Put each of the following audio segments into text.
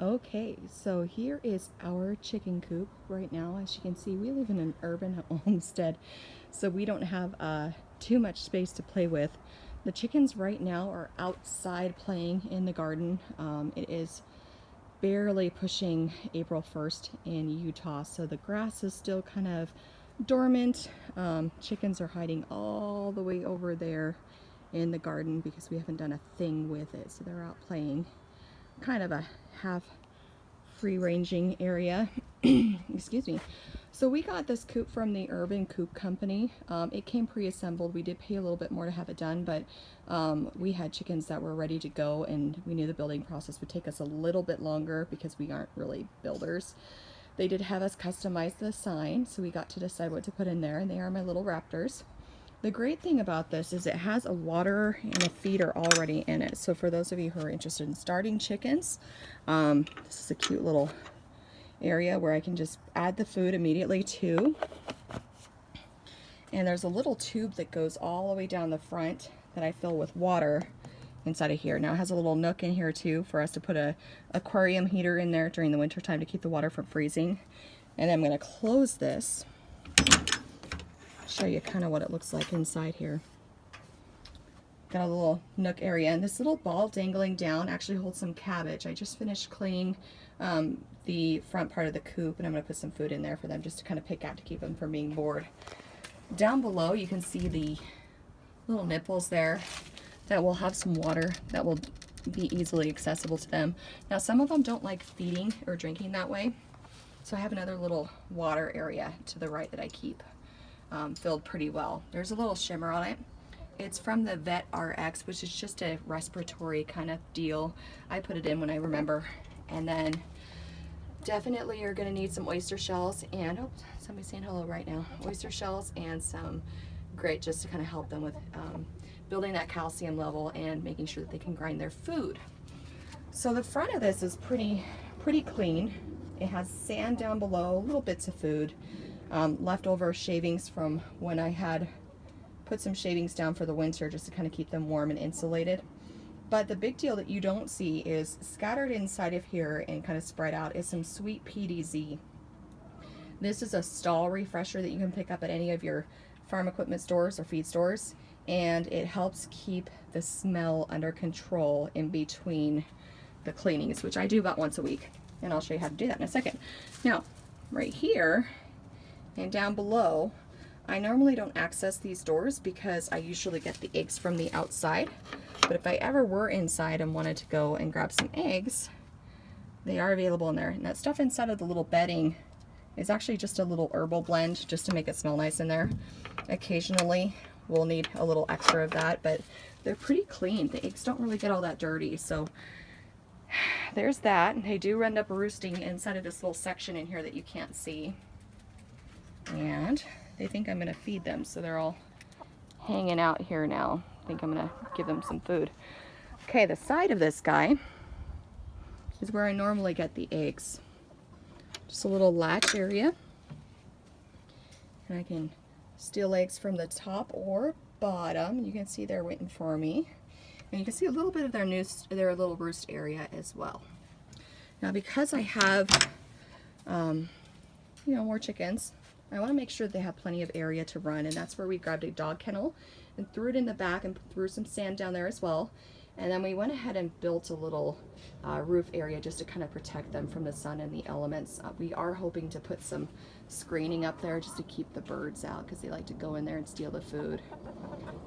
Okay, so here is our chicken coop right now. As you can see, we live in an urban homestead, so we don't have too much space to play with. The chickens right now are outside playing in the garden. It is barely pushing April 1st in Utah, so the grass is still kind of dormant. Chickens are hiding all the way over there in the garden because we haven't done a thing with it, so they're out playing. Kind of a half free ranging area. Excuse me. So we got this coop from the Urban Coop Company. It came pre-assembled. We did pay a little bit more to have it done, but we had chickens that were ready to go, and we knew the building process would take us a little bit longer because we aren't really builders. They did have us customize the sign, so we got to decide what to put in there, and they are my little raptors. The great thing about this is it has a water and a feeder already in it. So for those of you who are interested in starting chickens, this is a cute little area where I can just add the food immediately to. And there's a little tube that goes all the way down the front that I fill with water inside of here. Now it has a little nook in here too for us to put a aquarium heater in there during the winter time to keep the water from freezing. And then I'm going to close this. Show you kind of what it looks like inside here. Got a little nook area, and this little ball dangling down actually holds some cabbage. I just finished cleaning the front part of the coop, and I'm going to put some food in there for them just to kind of pick out to keep them from being bored. Down below you can see the little nipples there that will have some water that will be easily accessible to them. Now some of them don't like feeding or drinking that way, so I have another little water area to the right that I keep filled pretty well. There's a little shimmer on it. It's from the Vet RX, which is just a respiratory kind of deal. I put it in when I remember. And then definitely you're going to need some oyster shells and, oh, somebody's saying hello right now. Oyster shells and some grit just to kind of help them with building that calcium level and making sure that they can grind their food. So the front of this is pretty clean. It has sand down below, little bits of food. Leftover shavings from when I had put some shavings down for the winter just to kind of keep them warm and insulated. But the big deal that you don't see is scattered inside of here and kind of spread out is some sweet PDZ. This is a stall refresher that you can pick up at any of your farm equipment stores or feed stores, and it helps keep the smell under control in between the cleanings, which I do about once a week, and I'll show you how to do that in a second. Now, right here and down below, I normally don't access these doors because I usually get the eggs from the outside. But if I ever were inside and wanted to go and grab some eggs, they are available in there. And that stuff inside of the little bedding is actually just a little herbal blend just to make it smell nice in there. Occasionally we'll need a little extra of that, but they're pretty clean. The eggs don't really get all that dirty. So there's that. They do end up roosting inside of this little section in here that you can't see. And they think I'm going to feed them, so they're all hanging out here now. I think I'm going to give them some food. Okay, the side of this guy is where I normally get the eggs. Just a little latch area. And I can steal eggs from the top or bottom. You can see they're waiting for me. And you can see a little bit of their little roost area as well. Now because I have, more chickens, I want to make sure they have plenty of area to run, and that's where we grabbed a dog kennel and threw it in the back and threw some sand down there as well. And then we went ahead and built a little roof area just to kind of protect them from the sun and the elements. We are hoping to put some screening up there just to keep the birds out because they like to go in there and steal the food.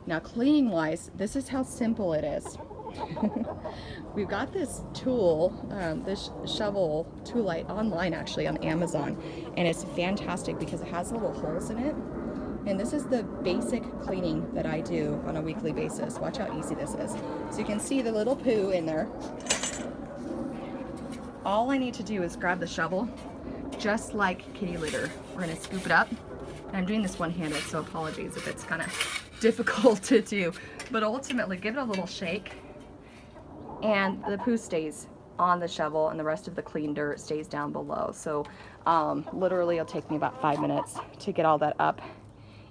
Now cleaning wise, this is how simple it is. We've got this tool, this shovel tool light online actually on Amazon, and it's fantastic because it has little holes in it. And this is the basic cleaning that I do on a weekly basis. Watch how easy this is. So you can see the little poo in there. All I need to do is grab the shovel, just like kitty litter. We're gonna scoop it up. And I'm doing this one-handed, so apologies if it's kind of difficult to do. But ultimately, give it a little shake, and the poo stays on the shovel and the rest of the clean dirt stays down below. So literally it'll take me about 5 minutes to get all that up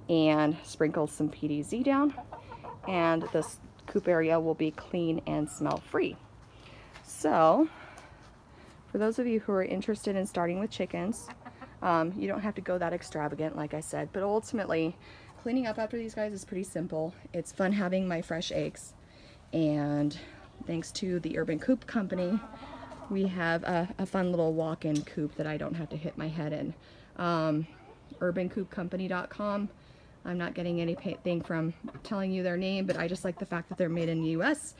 and sprinkle some PDZ down, and this coop area will be clean and smell free. So For those of you who are interested in starting with chickens, you don't have to go that extravagant, like I said, but ultimately, cleaning up after these guys is pretty simple. It's fun having my fresh eggs, and thanks to the Urban Coop company, we have a fun little walk-in coop that I don't have to hit my head in. urbancoopcompany.com. I'm not getting anything from telling you their name, but I just like the fact that they're made in the US.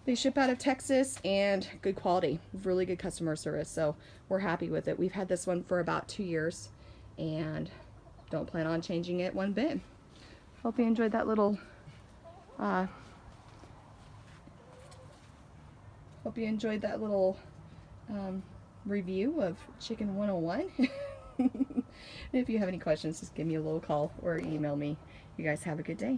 They ship out of Texas, and good quality, really good customer service, so we're happy with it. We've had this one for about 2 years and don't plan on changing it one bit. Hope you enjoyed that little review of Chicken 101. If you have any questions, just give me a little call or email me. You guys have a good day.